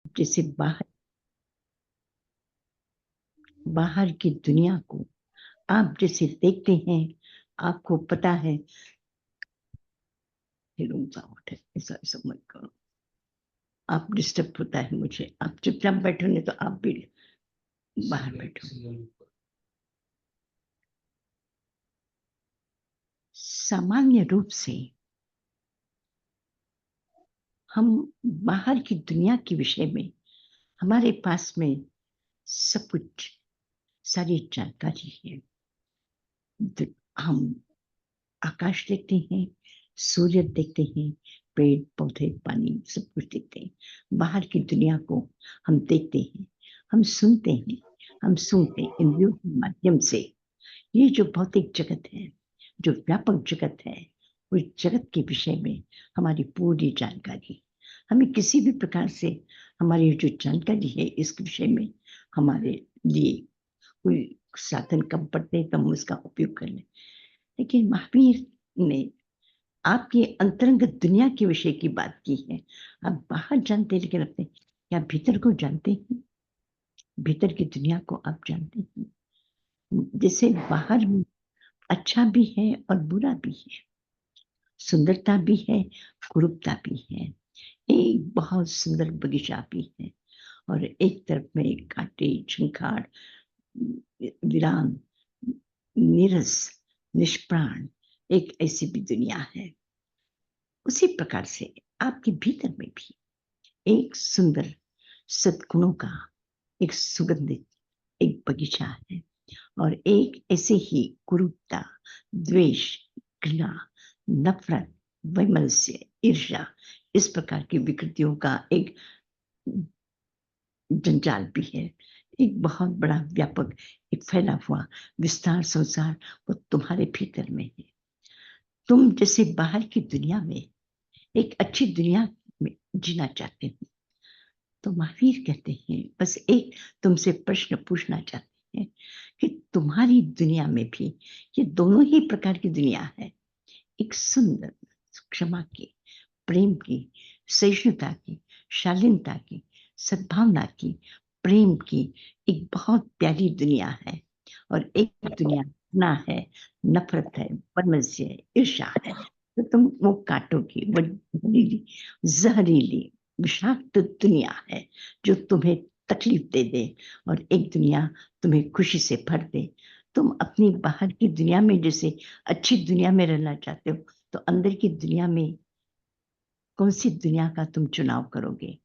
जैसे बाहर की दुनिया को आप जैसे देखते हैं, आपको पता है, ऐसा ऐसा मत करो, आप डिस्टर्ब होता है मुझे। आप चुपचाप बैठोगे तो आप भी बाहर बैठो। सामान्य रूप से हम बाहर की दुनिया के विषय में, हमारे पास में सब कुछ, सारी जानकारी है। हम आकाश देखते हैं, सूर्य देखते हैं, पेड़ पौधे पानी सब कुछ देखते हैं। बाहर की दुनिया को हम देखते हैं, हम सुनते हैं, हम सुनते हैं इंद्रियों के माध्यम से। ये जो भौतिक जगत है, जो व्यापक जगत है, उस जगत के विषय में हमारी पूरी जानकारी। हमें किसी भी प्रकार से हमारी जो जानकारी है इसके विषय में हमारे लिए कोई साधन कम पड़ते हैं तो हम उसका उपयोग कर लें। लेकिन महावीर ने आपकी अंतरंग दुनिया के विषय की बात की है। आप बाहर जानते हैं लेकिन अपने या भीतर को जानते हैं, भीतर की दुनिया को आप जानते हैं। जैसे बाहर में अच्छा भी है और बुरा भी है, सुंदरता भी है, कुरूपता भी है। एक बहुत सुंदर बगीचा भी है और एक तरफ में कांटे झंखाड़, वीरान, नीरस, निष्प्राण एक ऐसी भी दुनिया है। उसी प्रकार से आपके भीतर में भी एक सुंदर सद्गुणों का एक सुगंधित एक बगीचा है और एक ऐसे ही कुरूपता, द्वेष, घृणा, नफरत, वैमनस्य, ईर्ष्या इस प्रकार की विकृतियों का एक जंजाल भी है। एक बहुत बड़ा व्यापक एक फैला हुआ विस्तार संसार वो तुम्हारे भीतर में है। तुम जैसे बाहर की दुनिया में एक अच्छी दुनिया में जीना चाहते हो, तो महावीर कहते हैं बस एक तुमसे प्रश्न पूछना चाहते हैं कि तुम्हारी दुनिया में भी ये दोनों ही प्रकार की दुनिया है। एक सुंदर क्षमा की, प्रेम की, सहिष्णुता की, शालीनता की, सद्भावना की, प्रेम की एक बहुत प्यारी दुनिया है और एक दुनिया ना है, नफरत है, बदमज़ी है, ईर्ष्या है। तो तुम वो काटोगी, वो जहरीली विषाक्त दुनिया है जो तुम्हें तकलीफ दे दे और एक दुनिया तुम्हें खुशी से भर दे। तुम अपनी बाहर की दुनिया में जैसे अच्छी दुनिया में रहना चाहते हो, तो अंदर की दुनिया में कौन सी दुनिया का तुम चुनाव करोगे?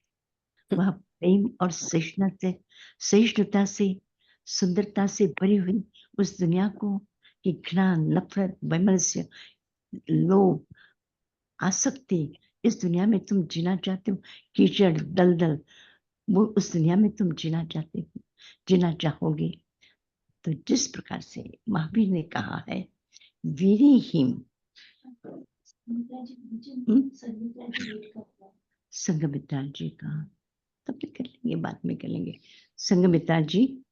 वह प्रेम और सहिष्णुता से, सुंदरता से भरी हुई उस दुनिया को कि घृणा, नफरत, वैमनस्य, लोभ, आसक्ति इस दुनिया में तुम जीना चाहते हो? कीचड़, दलदल वो उस दुनिया में तुम जीना चाहते हो, जीना चाहोगे? तो जिस प्रकार से महावीर ने कहा है, वीरिहीम संघमित्रा जी का, तब भी कर लेंगे, बाद में कर लेंगे। संघमित्रा जी,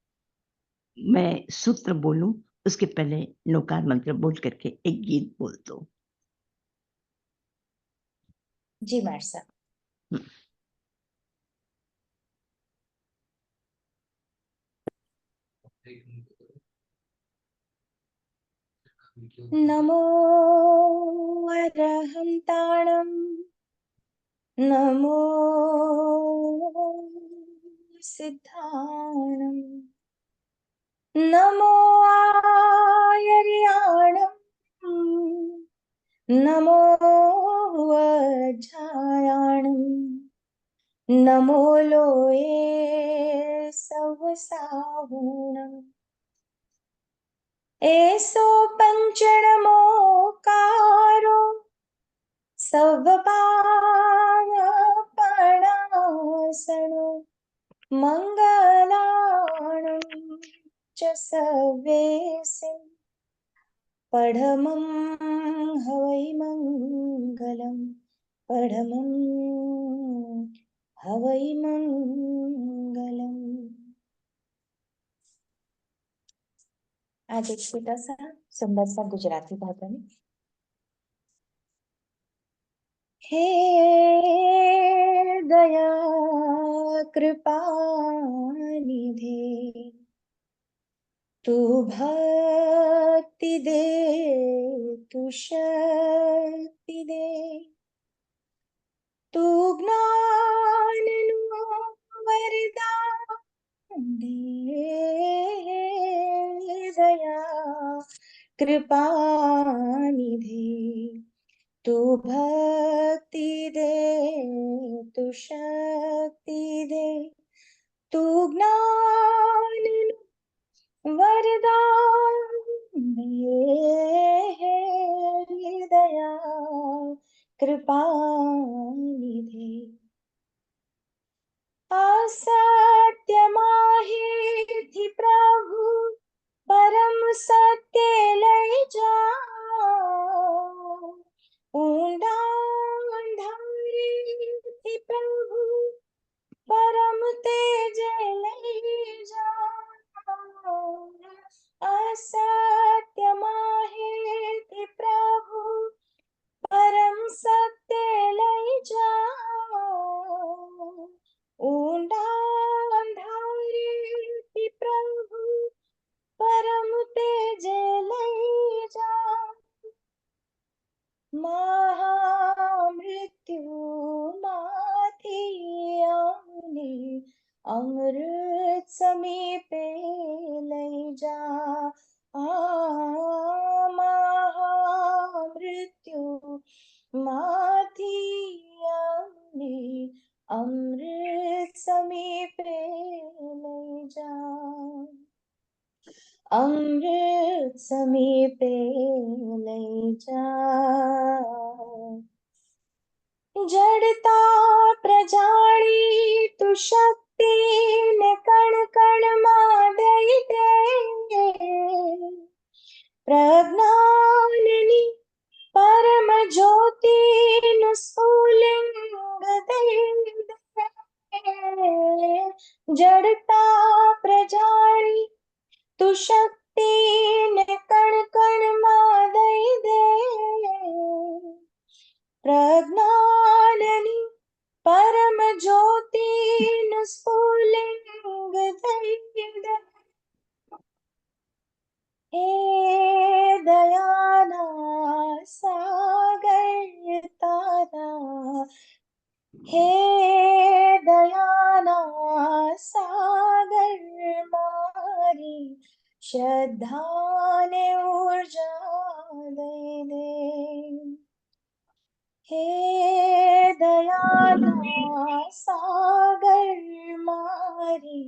मैं सूत्र बोलूं उसके पहले नौकार मंत्र बोल करके एक गीत बोल दो। जी मार्सा। नमो अरहंताणं, नमो सिद्धाणं, नमो आयर्याणं, नमो वज्रायाणं, नमो लोये सवसाहुणम्। एसो पंचनमोकारो सवपावपणासनो, मंगलाणं च सवेसिं, पढमं हवै मंगलम्, पढमं हवै मंगलम्। आज एक छोटा सा सुंदर सा गुजराती भजन। हे दया कृपा निधे, तू भक्ति दे, तू शक्ति दे, तू ज्ञान वरदान दे, दया कृपा निधे, तू भक्ति दे, तू शक्ति दे, तू ज्ञान वरदान दे, दया कृपा निधे, असत्य माहे थी प्रभु परम सत्य लय जाओ, ऊंडा अंधारे थी प्रभु परम तेज लय जाओ, असत्य माहे थी प्रभु परम सत्य लय जाओ, ऊंडा अंधारे थी प्रभु परम तेज लय जाओ, महामृत्यु माथी आने अमृत समीपे लय जा, महामृत्यु माथी आने अमृत समीपे लय जा, अमृत समीपे लय जा, जड़ता प्रजाणी तू शक्ति ने कण कण मा दई दे, प्रज्ञाननी परम ज्योति नु स्फुलिंग दई दे, जड़ता प्रजाणी तू शक्ति ने कण कण मा दई दे, प्रज्ञाननी परम ज्योति नु स्फुलिंग दई दे, हे दयाना सागर तारा, हे दयाना सागर मारी श्रद्धा ने ऊर्जा दे दे, हे दयाना सागर मारी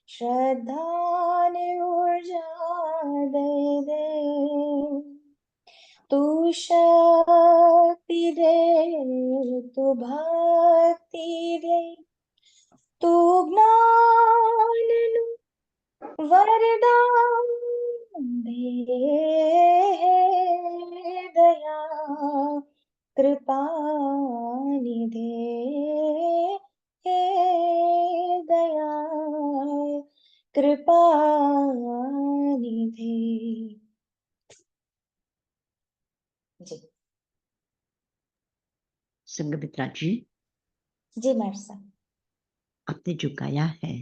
श्रद्धा ने ऊर्जा दे दे, तू शक्ति दे, तू भक्ति दे, तू ज्ञान वरदान दे, दया कृपा निधे, दया कृपा निधे। जी संघमित्रा जी, जी महर्षि, आपने जो गाया है,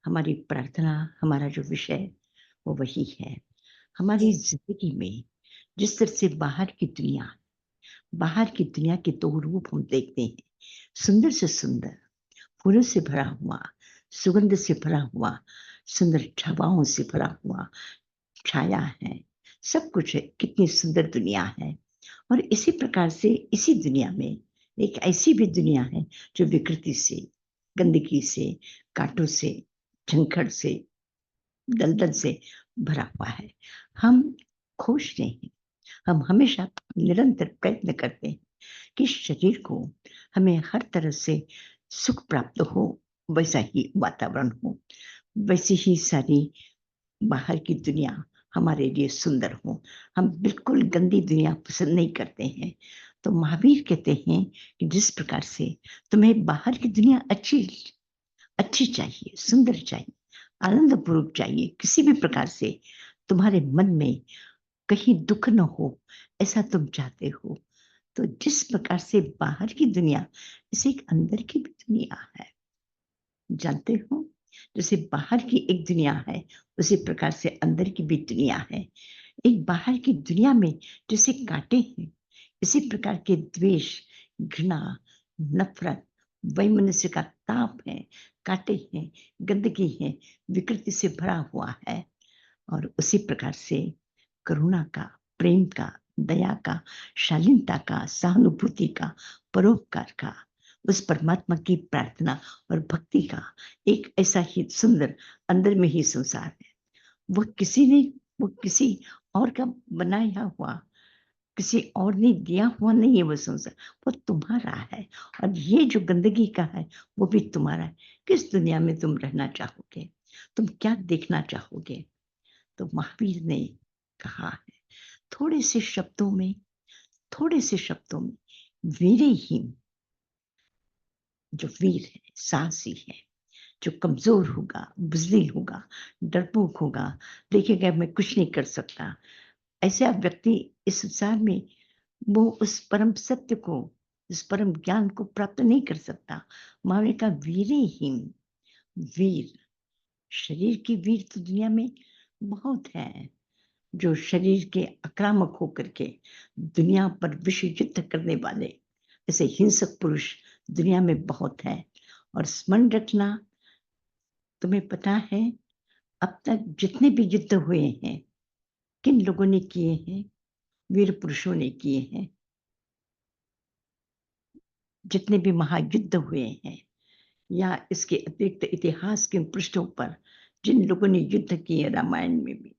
हमारी प्रार्थना, हमारा जो विषय वो वही है। हमारी जिंदगी में जिस तरह से बाहर की दुनिया के दो रूप हम देखते हैं, सुंदर से सुंदर, फूलों से भरा हुआ, सुगंध से भरा हुआ, सुंदर हवाओं से भरा हुआ, छाया है, सब कुछ है, कितनी सुंदर दुनिया है। और इसी प्रकार से इसी दुनिया में एक ऐसी भी दुनिया है जो विकृति से, गंदगी से, कांटों से, झंखड़ से, दलदल से भरा हुआ है। हम खुश नहीं हैं, हम हमेशा निरंतर प्रयत्न करते हैं कि शरीर को हमें हर तरह से सुख प्राप्त हो, वैसा ही वातावरण हो, वैसी ही सारी बाहर की दुनिया हमारे लिए सुंदर हो। हम बिल्कुल गंदी दुनिया पसंद नहीं करते हैं। तो महावीर कहते हैं कि जिस प्रकार से तुम्हें बाहर की दुनिया अच्छी चाहिए, सुंदर चाहिए, आनंदपूर्वक चाहिए, किसी भी प्रकार से तुम्हारे मन में कहीं दुख न हो, ऐसा तुम चाहते हो, तो जिस प्रकार से बाहर की दुनिया, इसे एक अंदर की भी दुनिया है, जानते हो? जैसे बाहर की एक दुनिया है, उसी प्रकार से अंदर की भी दुनिया है। एक बाहर की दुनिया में जैसे कांटे हैं, इसी प्रकार के द्वेष, घृणा, नफरत, वैमनस्य का ताप है, कांटे हैं, गंदगी है, विकृति से भरा हुआ है। और उसी प्रकार से करुणा का, प्रेम का, दया का, शालीनता का, सहानुभूति का, परोपकार का, उस परमात्मा की प्रार्थना और भक्ति का एक ऐसा ही सुंदर अंदर में ही संसार है। वो किसी और का बनाया हुआ, किसी और ने दिया हुआ नहीं है वो संसार, वो तुम्हारा है। और ये जो गंदगी का है वो भी तुम्हारा है। किस दुनिया में तुम रहना चाहोगे? तुम क्या देखना चाहोगे? तो महावीर ने कहा है थोड़े से शब्दों में, वीरे ही, जो वीर है, साहसी है, जो कमजोर होगा, बुजदिल होगा, डरपोक होगा, देखेगा मैं कुछ नहीं कर सकता, ऐसा व्यक्ति इस संसार में वो उस परम सत्य को, इस परम ज्ञान को प्राप्त नहीं कर सकता। महावीर का वीरे ही, वीर, शरीर की वीर तो दुनिया में बहुत है, जो शरीर के आक्रामक होकर के दुनिया पर विश्व युद्ध करने वाले ऐसे हिंसक पुरुष दुनिया में बहुत है। और स्मरण रखना, तुम्हें पता है अब तक जितने भी युद्ध हुए हैं, किन लोगों ने किए हैं? वीर पुरुषों ने किए हैं। जितने भी महायुद्ध हुए हैं या इसके अतिरिक्त इतिहास के पृष्ठों पर जिन लोगों ने युद्ध किए, रामायण में भी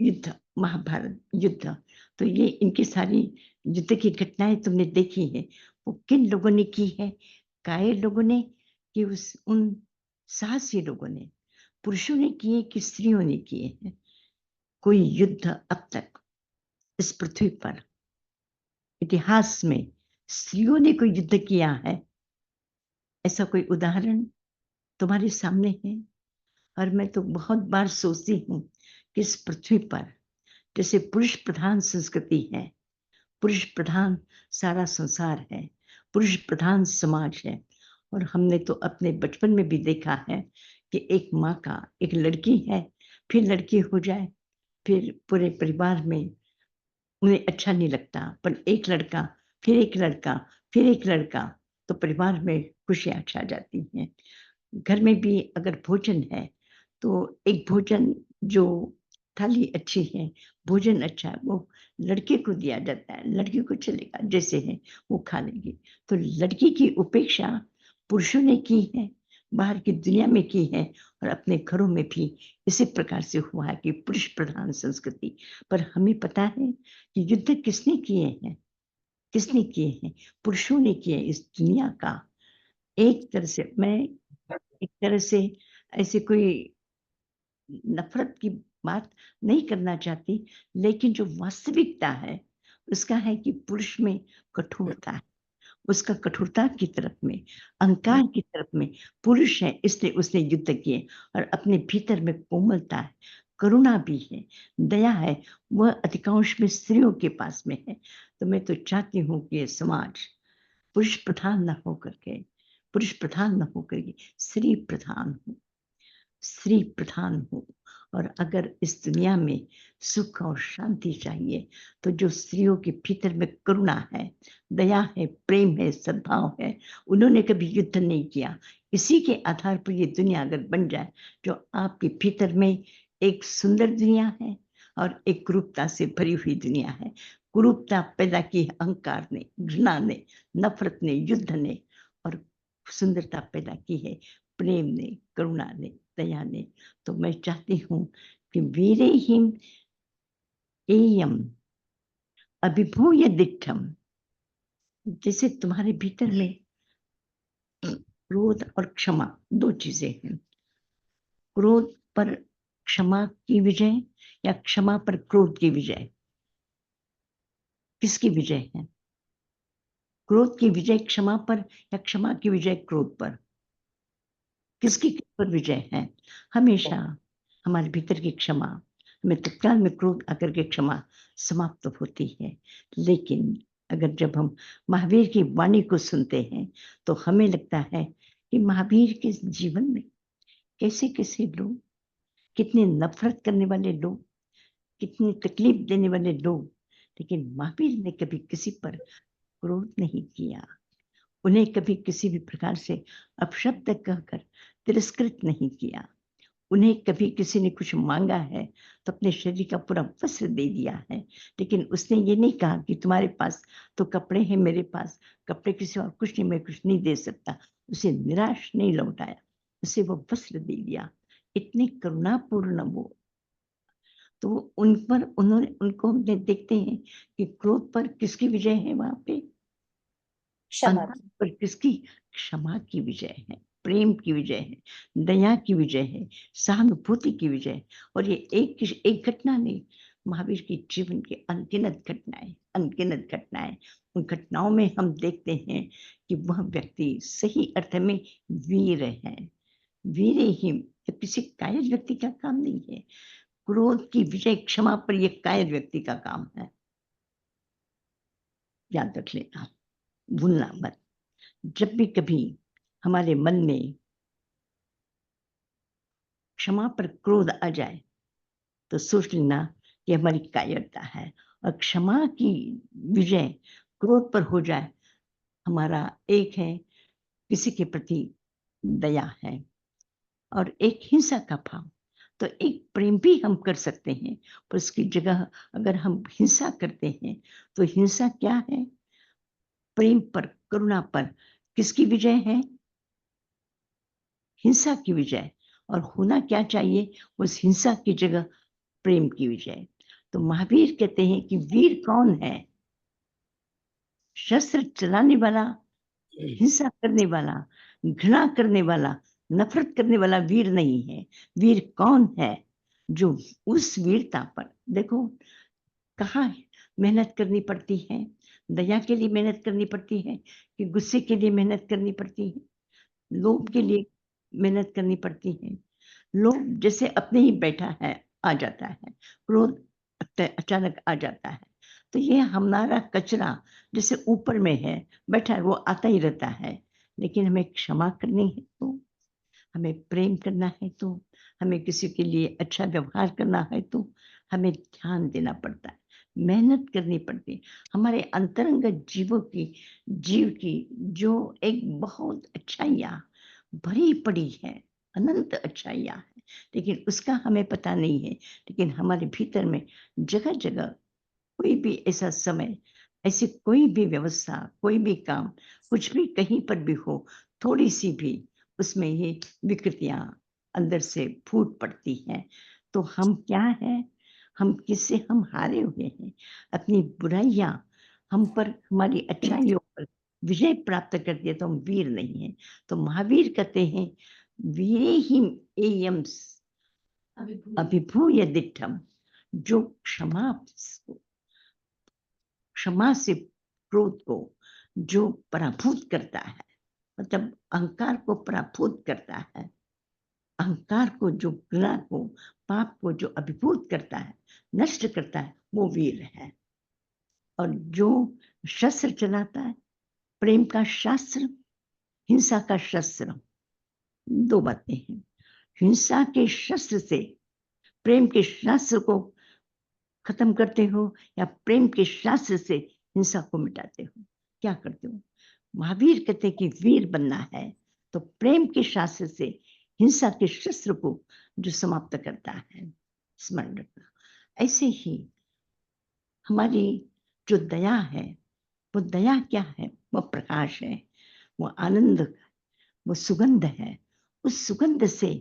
युद्ध, महाभारत युद्ध, तो ये इनकी सारी युद्ध की घटनाएं तुमने देखी है। वो किन लोगों ने की है? काय लोगों ने, कि उन साहसी लोगों ने, पुरुषों ने किए कि स्त्रियों ने किए हैं? कोई युद्ध अब तक इस पृथ्वी पर इतिहास में स्त्रियों ने कोई युद्ध किया है, ऐसा कोई उदाहरण तुम्हारे सामने है? और मैं तो बहुत बार सोचती हूँ कि इस पृथ्वी पर जैसे पुरुष प्रधान संस्कृति है, पुरुष प्रधान सारा संसार है, पुरुष प्रधान समाज है, और हमने तो अपने बचपन में भी देखा है कि एक माँ का एक लड़की है, फिर लड़की हो जाए, फिर पूरे परिवार में उन्हें अच्छा नहीं लगता, पर एक लड़का, फिर एक लड़का, फिर एक लड़का, तो परिवार में खुशियाँ छा जाती हैं। घर में भी अगर भोजन है तो एक भोजन जो थाली अच्छी है, भोजन अच्छा है, वो लड़के को दिया जाता है, लड़की को चलेगा जैसे है वो खा लेगी। तो लड़की की उपेक्षा पुरुषों ने की है, बाहर की दुनिया में की है, और अपने घरों में भी इसी प्रकार से हुआ है कि पुरुष प्रधान संस्कृति। पर हमें पता है कि युद्ध किसने किए हैं? किसने किए हैं? पुरुषों ने किए इस दुनिया का। एक तरह से मैं, एक तरह से ऐसे कोई नफरत की बात नहीं करना चाहती, लेकिन जो वास्तविकता है उसका है कि पुरुष में कठोरता है, उसका कठोरता की तरफ में, अहंकार की तरफ में पुरुष है, इसलिए उसने युद्ध किए। और अपने भीतर में कोमलता है, करुणा भी है, दया है, वह अधिकांश में स्त्रियों के पास में है। तो मैं तो चाहती हूँ कि ये समाज पुरुष प्रधान न होकर के, पुरुष प्रधान न होकर के स्त्री प्रधान हो, स्त्री प्रधान हो। और अगर इस दुनिया में सुख और शांति चाहिए तो जो स्त्रियों के भीतर में करुणा है, दया है, प्रेम है, सद्भाव है, उन्होंने कभी युद्ध नहीं किया, इसी के आधार पर ये दुनिया अगर बन जाए, जो आपके भीतर में एक सुंदर दुनिया है और एक कुरूपता से भरी हुई दुनिया है। कुरूपता पैदा की है अहंकार ने, घृणा ने, नफरत ने, युद्ध ने, और सुंदरता पैदा की है प्रेम ने, करुणा ने, दया ने। तो मैं चाहती हूँ कि वीरे हिम एयम अभिभूय दिठम, जैसे तुम्हारे भीतर में क्रोध और क्षमा दो चीजें हैं। क्रोध पर क्षमा की विजय या क्षमा पर क्रोध की विजय, किसकी विजय है? क्रोध की विजय क्षमा पर या क्षमा की विजय क्रोध पर? किसकी पर विजय है? हमेशा हमारे भीतर की क्षमा, हमें तत्काल में क्रोध आकर के क्षमा समाप्त होती है, लेकिन अगर जब हम महावीर की वाणी को सुनते हैं तो हमें लगता है कि महावीर के जीवन में कैसे कैसे लोग, कितने नफरत करने वाले लोग, कितनी तकलीफ देने वाले लोग, लेकिन महावीर ने कभी किसी पर क्रोध नहीं किया, उन्हें कभी किसी भी प्रकार से अपशब्द कहकर तिरस्कृत नहीं किया, उन्हें कभी किसी ने कुछ मांगा है तो अपने शरीर का पूरा वस्त्र दे दिया है, लेकिन उसने ये नहीं कहा कि तुम्हारे पास तो कपड़े हैं, मेरे पास कपड़े किसी और कुछ नहीं, मैं कुछ नहीं दे सकता। उसे निराश नहीं लौटाया, उसे वो वस्त्र दे दिया। इतने करुणापूर्ण वो, तो उन पर उन्होंने उनको हम देखते हैं कि क्रोध पर किसकी विजय है, वहां पे क्षमा अनर्थ पर किसकी, क्षमा की विजय है, प्रेम की विजय है, दया की विजय है, सहानुभूति की विजय है। और ये एक घटना नहीं, महावीर के जीवन की अनगिनत घटनाएं, अनगिनत घटनाएं। उन घटनाओं में हम देखते हैं कि वह व्यक्ति सही अर्थ में वीर है। वीर ही, तो किसी कायर व्यक्ति का काम नहीं है। क्रोध की विजय क्षमा पर, यह कायर व्यक्ति का काम है। याद रख लेना, भूलना मत। जब भी कभी हमारे मन में क्षमा पर क्रोध आ जाए तो सोच लेना कि हमारी कायरता है, और क्षमा की विजय क्रोध पर हो जाए, हमारा एक है किसी के प्रति दया है, और एक हिंसा का भाव। तो एक प्रेम भी हम कर सकते हैं, पर उसकी जगह अगर हम हिंसा करते हैं तो हिंसा क्या है, प्रेम पर, करुणा पर किसकी विजय है, हिंसा की विजय। और होना क्या चाहिए, उस हिंसा की जगह प्रेम की विजय। तो महावीर कहते हैं कि वीर कौन है, शस्त्र चलाने वाला, हिंसा करने वाला, घृणा करने वाला, नफरत करने वाला वीर नहीं है। वीर कौन है, जो उस वीरता पर, देखो कहाँ मेहनत करनी पड़ती है, दया के लिए मेहनत करनी पड़ती है कि गुस्से के लिए मेहनत करनी पड़ती है, लोभ के लिए मेहनत करनी पड़ती है। लोभ जैसे अपने ही बैठा है, आ जाता है, क्रोध अचानक आ जाता है, तो ये हमारा कचरा जैसे ऊपर में है, बैठा है, वो आता ही रहता है। लेकिन हमें क्षमा करनी है तो, हमें प्रेम करना है तो, हमें किसी के लिए अच्छा व्यवहार करना है तो हमें ध्यान देना पड़ता है, मेहनत करनी पड़ती है। हमारे अंतरंग जीव की जो एक बहुत अच्छाइयाँ भरी पड़ी है, अनंत अच्छाइयाँ हैं, लेकिन उसका हमें पता नहीं है। लेकिन हमारे भीतर में जगह जगह कोई भी ऐसा समय, ऐसी कोई भी व्यवस्था, कोई भी काम, कुछ भी कहीं पर भी हो, थोड़ी सी भी उसमें ये विकृतियां अंदर से फूट पड़ती हैं। तो हम क्या हैं, हम किससे हम हारे हुए हैं, अपनी बुराइयां हम पर, हमारी अच्छाइयों पर विजय प्राप्त करती है तो हम वीर नहीं हैं। तो महावीर कहते हैं वीरे ही एयम अभिभूय दिठम, जो क्षमा से क्रोध को जो पराभूत करता है, मतलब अहंकार को पराभूत करता है, अहंकार को, जो घृणा को, पाप को जो अभिभूत करता है, नष्ट करता है, वो वीर है। और जो शस्त्र चलाता है, प्रेम का शास्त्र, हिंसा का शस्त्र, दो बातें हैं। हिंसा के शस्त्र से प्रेम के शास्त्र को खत्म करते हो, या प्रेम के शास्त्र से हिंसा को मिटाते हो, क्या करते हो? महावीर कहते कि वीर बनना है तो प्रेम के शास्त्र से हिंसा के शस्त्र को जो समाप्त करता है, स्मरण रखना। ऐसे ही हमारी जो दया है, वो दया क्या है, वो प्रकाश है, वो आनंद, वो सुगंध है। उस सुगंध से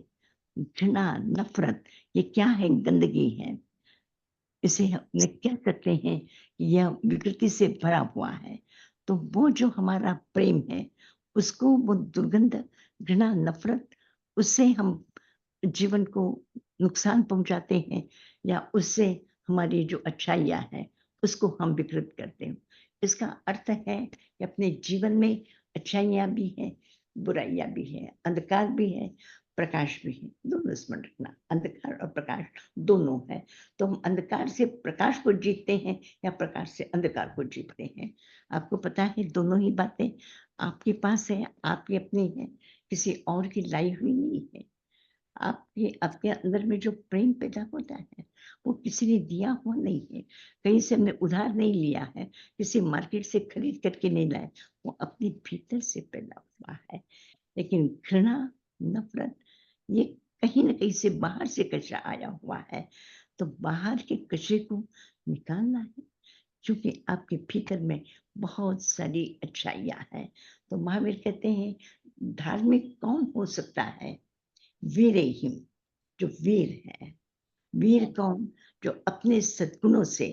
घृणा, नफरत, ये क्या है, गंदगी है। इसे हम कह सकते हैं कि यह विकृति से भरा हुआ है। तो वो जो हमारा प्रेम है, उसको वो दुर्गंध, घृणा, नफरत, उससे हम जीवन को नुकसान पहुंचाते हैं, या उससे हमारी जो अच्छाइयाँ हैं उसको हम विकृत करते हैं। इसका अर्थ है कि अपने जीवन में अच्छाइयाँ भी हैं, बुराइयाँ भी हैं, अंधकार भी है, प्रकाश भी है, दोनों स्मरण रखना, अंधकार और प्रकाश दोनों है। तो हम अंधकार से प्रकाश को जीतते हैं या प्रकाश से अंधकार को जीतते हैं। आपको पता है दोनों ही बातें आपके पास है, आपकी अपनी है, किसी और की लाई हुई नहीं है। आपके अंदर में जो प्रेम पैदा होता है वो किसी ने दिया हुआ नहीं है, कहीं से हमने उधार नहीं लिया है, किसी मार्केट से खरीद करके नहीं लाए, वो अपने भीतर से पैदा हुआ है। लेकिन घृणा, नफरत ये कहीं न कहीं से बाहर से कचरा आया हुआ है, तो बाहर के कचरे को निकालना है, क्योंकि आपके भीतर में बहुत सारी अच्छाइयाँ हैं। तो महावीर कहते हैं धार्मिक कौन हो सकता है? वीरहिम, जो वीर है। वीर कौन? जो अपने सद्गुणों से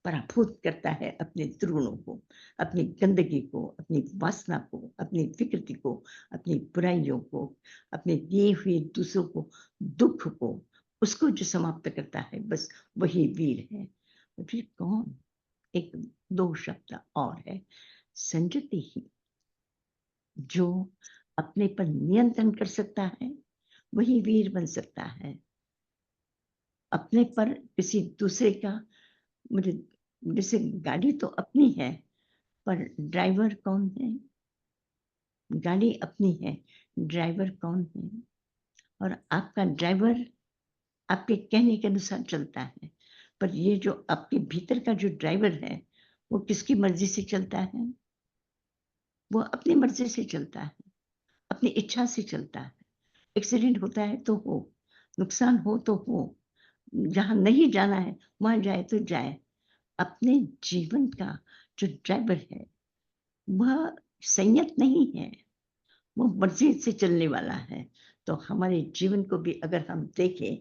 पराभूत करता है अपने दुर्गुणों को, अपनी गंदगी को, अपनी वासना को, अपनी विकृति को, अपनी बुराइयों को, अपने दिए हुए दूसरों को, दुख को, उसको जो समाप्त करता है, बस वही वीर है। तो फिर कौन? एक दो शब्द और है, संयति ही। जो अपने पर नियंत्रण कर सकता है वही वीर बन सकता है। अपने पर किसी दूसरे का, मुझे जैसे गाड़ी तो अपनी है पर ड्राइवर कौन है? गाड़ी अपनी है, ड्राइवर कौन है? और आपका ड्राइवर आपके कहने के अनुसार चलता है, पर ये जो आपके भीतर का जो ड्राइवर है वो किसकी मर्जी से चलता है? वो अपनी मर्जी से चलता है, अपनी इच्छा से चलता है। एक्सीडेंट होता है तो हो, नुकसान हो तो हो, जहाँ नहीं जाना है वहाँ जाए तो जाए। अपने जीवन का जो ड्राइवर है वह संयत नहीं है, वो मर्जी से चलने वाला है। तो हमारे जीवन को भी अगर हम देखें,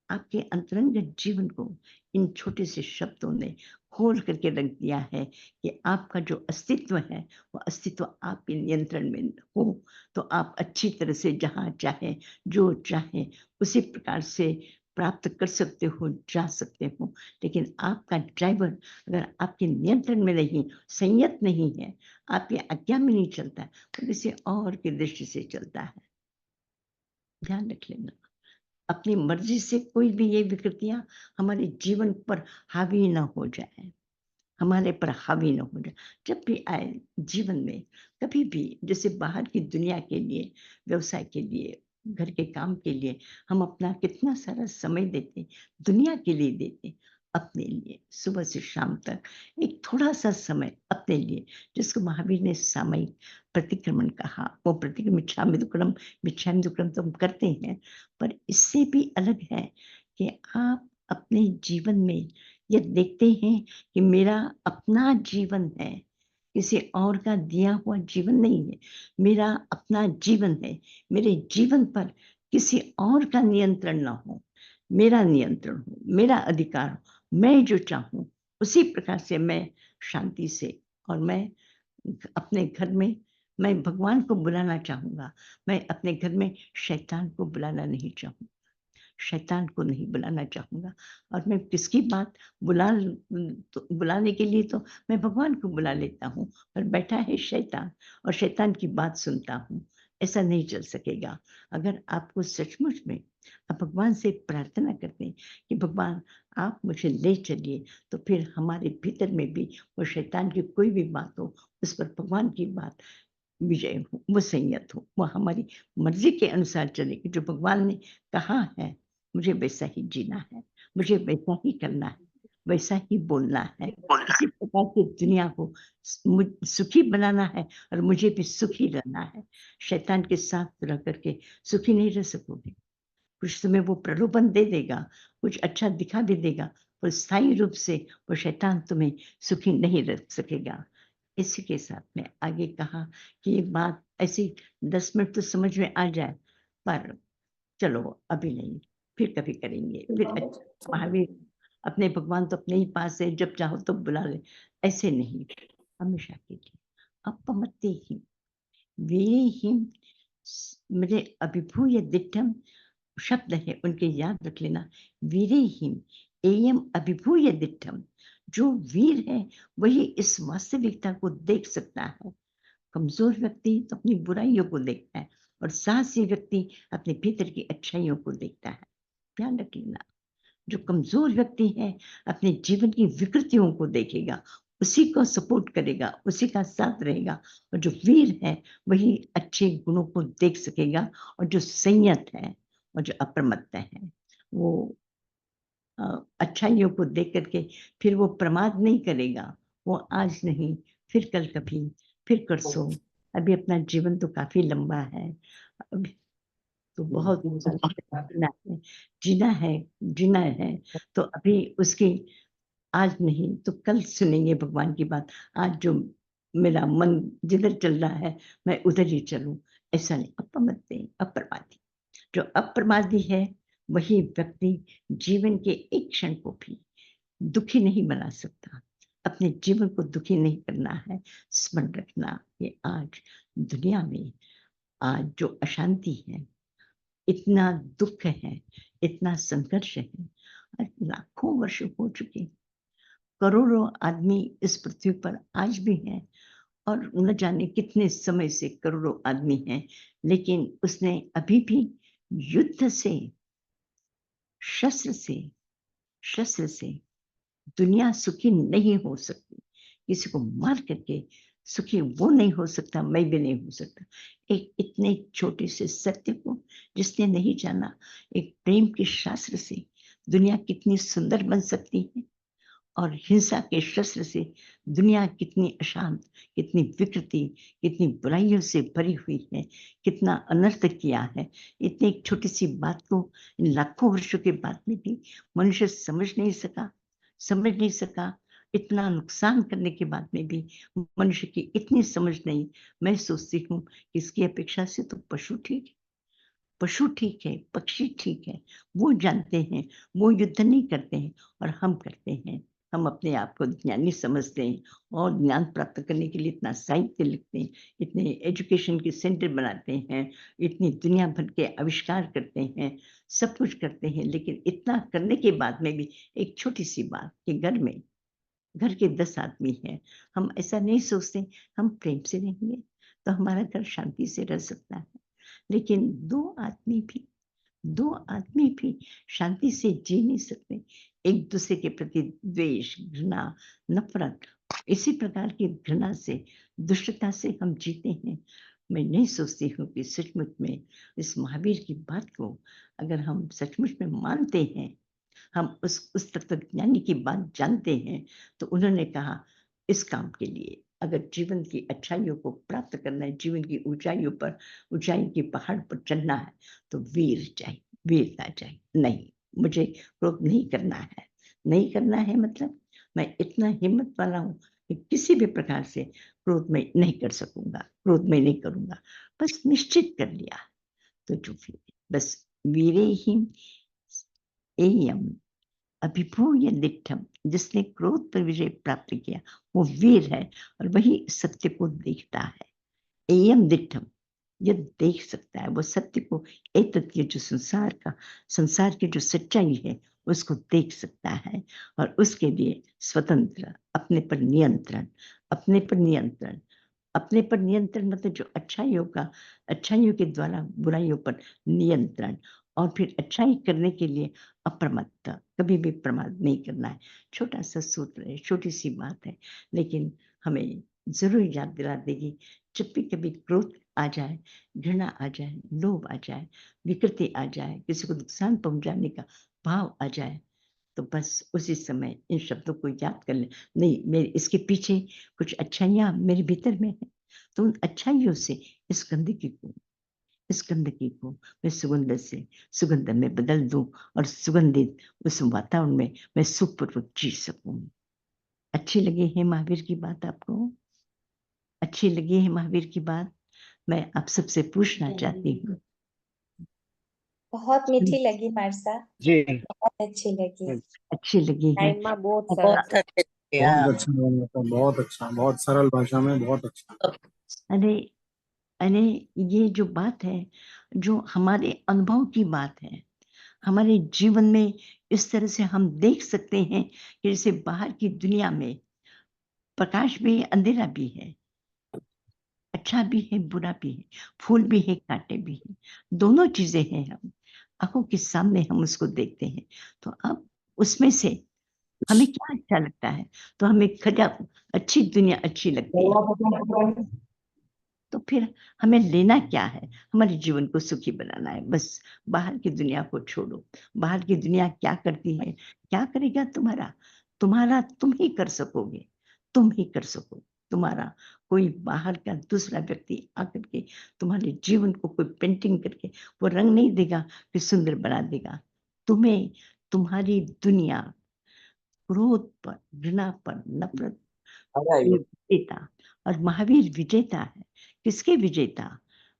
आपके अंतरंग जीवन को इन छोटे से शब्दों ने खोल करके रख दिया है कि आपका जो अस्तित्व है वो अस्तित्व आपके नियंत्रण में हो, तो आप अच्छी तरह से जहाँ चाहे जो चाहे उसी प्रकार से प्राप्त कर सकते हो, जा सकते हो। लेकिन आपका ड्राइवर अगर आपके नियंत्रण में नहीं, संयत नहीं है, आपकी आज्ञा में नहीं चलता है, तो किसी और की दृष्टि से चलता है। ध्यान रख लेना, अपनी मर्जी से कोई भी ये विकृतियाँ हमारे जीवन पर हावी ना हो जाए, हमारे पर हावी ना हो जाए। जब भी आए जीवन में, कभी भी, जैसे बाहर की दुनिया के लिए, व्यवसाय के लिए, घर के काम के लिए हम अपना कितना सारा समय देते, दुनिया के लिए देते, अपने लिए सुबह से शाम तक एक थोड़ा-सा समय अपने लिए, जिसको महावीर ने सामयिक प्रतिक्रमण कहा। वो प्रतिक्रमण मिच्छामि दुक्कडम तो हम करते हैं, पर इससे भी अलग है कि आप अपने जीवन में ये देखते हैं कि मेरा अपना जीवन है, किसी और का दिया हुआ जीवन नहीं है। मेरा अपना जीवन है, मेरे जीवन पर किसी और का नियंत्रण ना हो, मेरा नियंत्रण हो, मेरा अधिकार हो। मैं जो चाहूँ उसी प्रकार से मैं शांति से, और मैं अपने घर में मैं भगवान को बुलाना चाहूँगा, मैं अपने घर में शैतान को बुलाना नहीं चाहूँ। शैतान को नहीं बुलाना चाहूँगा, और मैं किसकी बात तो बुलाने के लिए तो मैं भगवान को बुला लेता हूँ, पर बैठा है शैतान और शैतान की बात सुनता हूँ। ऐसा नहीं चल सकेगा। अगर आपको सचमुच में आप भगवान से प्रार्थना करते हैं कि भगवान आप मुझे ले चलिए, तो फिर हमारे भीतर में भी वो शैतान की कोई भी बात हो, उस पर भगवान की बात विजय हो, वो संयत हो, वो हमारी मर्ज़ी के अनुसार चलेगी। जो भगवान ने कहा है, मुझे वैसा ही जीना है, मुझे वैसा ही करना है, वैसा ही बोलना है। इसी प्रकार से दुनिया को सुखी बनाना है और मुझे भी सुखी रहना है। शैतान के साथ रह कर के सुखी नहीं रह सकोगे। कुछ तुम्हें वो प्रलोभन दे देगा, कुछ अच्छा दिखा भी देगा, पर स्थायी रूप से वो शैतान तुम्हें सुखी नहीं रख सकेगा। इसी के साथ में आगे कहा कि ये बात ऐसी 10 मिनट तो समझ में आ जाए, पर चलो अभी नहीं, फिर कभी करेंगे। फिर महावीर अपने भगवान तो अपने ही पास है, जब चाहो तब बुला ले, ऐसे नहीं, हमेशा के लिए। अपमत्तेहि वीरेहिं मेरे अभिभूय दिट्ठम शब्द है, उनके याद रख लेना। वीरेहिं एयम अभिभूय दिट्ठम, जो वीर है वही इस वास्तविकता को देख सकता है। कमजोर व्यक्ति तो अपनी बुराइयों को देखता है, और साहसी व्यक्ति अपने भीतर की अच्छाइयों को देखता है। ध्यान रख लेना, जो कमजोर व्यक्ति है अपने जीवन की विकृतियों को देखेगा, उसी को सपोर्ट करेगा, उसी का साथ रहेगा। और जो वीर है वही अच्छे गुणों को देख सकेगा, और जो संयत है और जो अप्रमत्त है वो अच्छाइयों को देख करके फिर वो प्रमाद नहीं करेगा। वो आज नहीं, फिर कल कभी, फिर परसों। अभी अपना जीवन तो काफी लंबा है, अभी तो बहुत जीना है, जीना है। तो अभी उसकी आज नहीं तो कल सुनेंगे भगवान की बात। आज जो मेरा मन जिधर चल रहा है मैं उधर ही चलूं, ऐसा नहीं। अप्रमादी, जो अप्रमादी है वही व्यक्ति जीवन के एक क्षण को भी दुखी नहीं बना सकता। अपने जीवन को दुखी नहीं करना है। स्मरण रखना, ये आज दुनिया में आज जो अशांति है, इतना दुख है, इतना संघर्ष है, लाखों वर्ष हो चुके, करोड़ों आदमी इस पृथ्वी पर आज भी हैं, और न जाने कितने समय से करोड़ों आदमी हैं, लेकिन उसने अभी भी युद्ध से, शस्त्र से, शस्त्र से दुनिया सुखी नहीं हो सकती। किसी को मार करके सुखी वो नहीं हो सकता, मैं भी नहीं हो सकता। एक इतने छोटे से सत्य को जिसने नहीं जाना, एक प्रेम के शास्त्र से दुनिया कितनी सुंदर बन सकती है, और हिंसा के शस्त्र से दुनिया कितनी अशांत, कितनी विकृति, कितनी बुराइयों से भरी हुई है, कितना अनर्थ किया है। इतनी एक छोटी सी बात को इन लाखों वर्षों के बाद में भी मनुष्य समझ नहीं सका। इतना नुकसान करने के बाद में भी मनुष्य की इतनी समझ नहीं। मैं सोचती हूँ कि इसकी अपेक्षा से तो पशु ठीक है, पक्षी ठीक है, वो जानते हैं, वो युद्ध नहीं करते हैं, और हम करते हैं। हम अपने आप को ज्ञानी समझते हैं और ज्ञान प्राप्त करने के लिए इतना साहित्य लिखते हैं, इतने एजुकेशन के सेंटर बनाते हैं, इतनी दुनिया भर के आविष्कार करते हैं, सब कुछ करते हैं, लेकिन इतना करने के बाद में भी एक छोटी सी बात कि घर के 10 आदमी हैं, हम ऐसा नहीं सोचते हम प्रेम से रहेंगे तो हमारा घर शांति से रह सकता है। लेकिन 2 आदमी भी शांति से जी नहीं सकते। एक दूसरे के प्रति द्वेष, घृणा, नफरत, इसी प्रकार की घृणा से, दुष्टता से हम जीते हैं। मैं नहीं सोचती हूँ कि सचमुच में इस महावीर की बात को अगर हम सचमुच में मानते हैं, हम उस तत्वज्ञानी की बात जानते हैं, तो उन्होंने कहा इस काम के लिए अगर जीवन की अच्छाइयों को प्राप्त करना है, जीवन की ऊंचाई के पहाड़ पर चढ़ना है, तो वीरता चाहिए। नहीं, मुझे क्रोध नहीं करना है मतलब मैं इतना हिम्मत वाला हूँ कि किसी भी प्रकार से क्रोध में नहीं कर सकूंगा, क्रोध में नहीं करूंगा। बस निश्चित कर लिया तो जो भी बस वीरे ही एयम अभिभूय दिठम, जिसने क्रोध पर विजय प्राप्त किया वो वीर है, और वही सत्य को देखता है। एयम दिठम, ये देख सकता है, वो सत्य को, एतत् ये जो संसार की जो सच्चाई है उसको देख सकता है, और उसके लिए स्वतंत्र, अपने पर नियंत्रण मतलब जो अच्छाइयों के द्वारा बुराइयों पर नियंत्रण, और फिर अच्छाई करने के लिए अप्रमत्त, कभी भी प्रमाद नहीं करना है। छोटा सा सूत्र है, छोटी सी बात है, लेकिन हमें जरूर याद दिला देगी। जब भी कभी क्रोध आ जाए, घृणा आ जाए, लोभ आ जाए, विकृति आ जाए, किसी को नुकसान पहुंचाने का भाव आ जाए, तो बस उसी समय इन शब्दों को याद कर ले। नहीं, मेरे इसके पीछे कुछ अच्छाइयाँ मेरे भीतर में है, तो उन अच्छाइयों से इस गंदगी को मैं सुगंध में बदल दूं, और सुगंधित उस वातावरण में मैं सुखपूर्वक जी सकूं। अच्छी लगी है महावीर की बात आपको? अच्छी लगी है महावीर की बात? मैं आप सबसे पूछना चाहती हूँ। बहुत मीठी लगी मार्सा, जी बहुत अच्छी लगी। अच्छी लगी है? टाइम में बहुत बहुत सरस। अच्छे थे बहुत आप। अच्छा लगा था, बहुत अच्छा, बहुत सरल भाषा में, बहुत अच्छा। अरे अरे, ये जो बात है, जो हमारे अनुभव की बात है, हमारे जीवन में इस तरह से हम देख सकते हैं कि जैसे बाहर की दुनिया में प्रकाश भी अंधेरा भी है, अच्छा भी है, बुरा भी है, फूल भी है, कांटे भी है, दोनों चीजें हैं। हम आंखों के सामने हम उसको देखते हैं, तो अब उसमें से हमें क्या अच्छा लगता है, तो हमें अच्छी दुनिया अच्छी लगती है। तो फिर हमें लेना क्या है, हमारे जीवन को सुखी बनाना है। बस बाहर की दुनिया को छोड़ो। बाहर की दुनिया क्या करती है, क्या करेगा तुम्हारा, तुम्हारा तुम ही कर सकोगे, तुम ही कर सको। तुम्हारा कोई बाहर का दूसरा व्यक्ति आकर के तुम्हारे जीवन को कोई पेंटिंग करके वो रंग नहीं देगा कि सुंदर बना देगा। तुम्हें तुम्हारी दुनिया क्रोध पर, घृणा पर, नफरत ये विजेता, और महावीर विजेता है। किसके विजेता?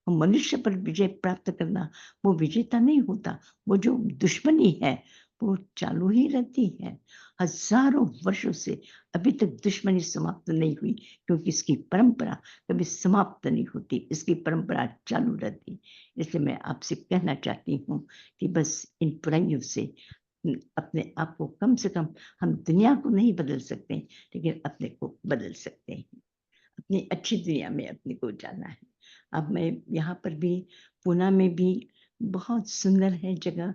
वो मनुष्य पर विजय प्राप्त करना, वो विजेता नहीं होता। वो जो दुश्मनी है वो चालू ही रहती है। हजारों वर्षों से अभी तक दुश्मनी समाप्त नहीं हुई, क्योंकि इसकी परंपरा कभी समाप्त नहीं होती, इसकी परंपरा चालू रहती। इसलिए मैं आपसे कहना चाहती हूँ कि बस इन बुराइयों से अपने आप को, कम से कम हम दुनिया को नहीं बदल सकते, लेकिन अपने को बदल सकते हैं। अपनी अच्छी दुनिया में अपने को जाना है। अब मैं यहाँ पर भी, पूना में भी बहुत सुंदर है जगह,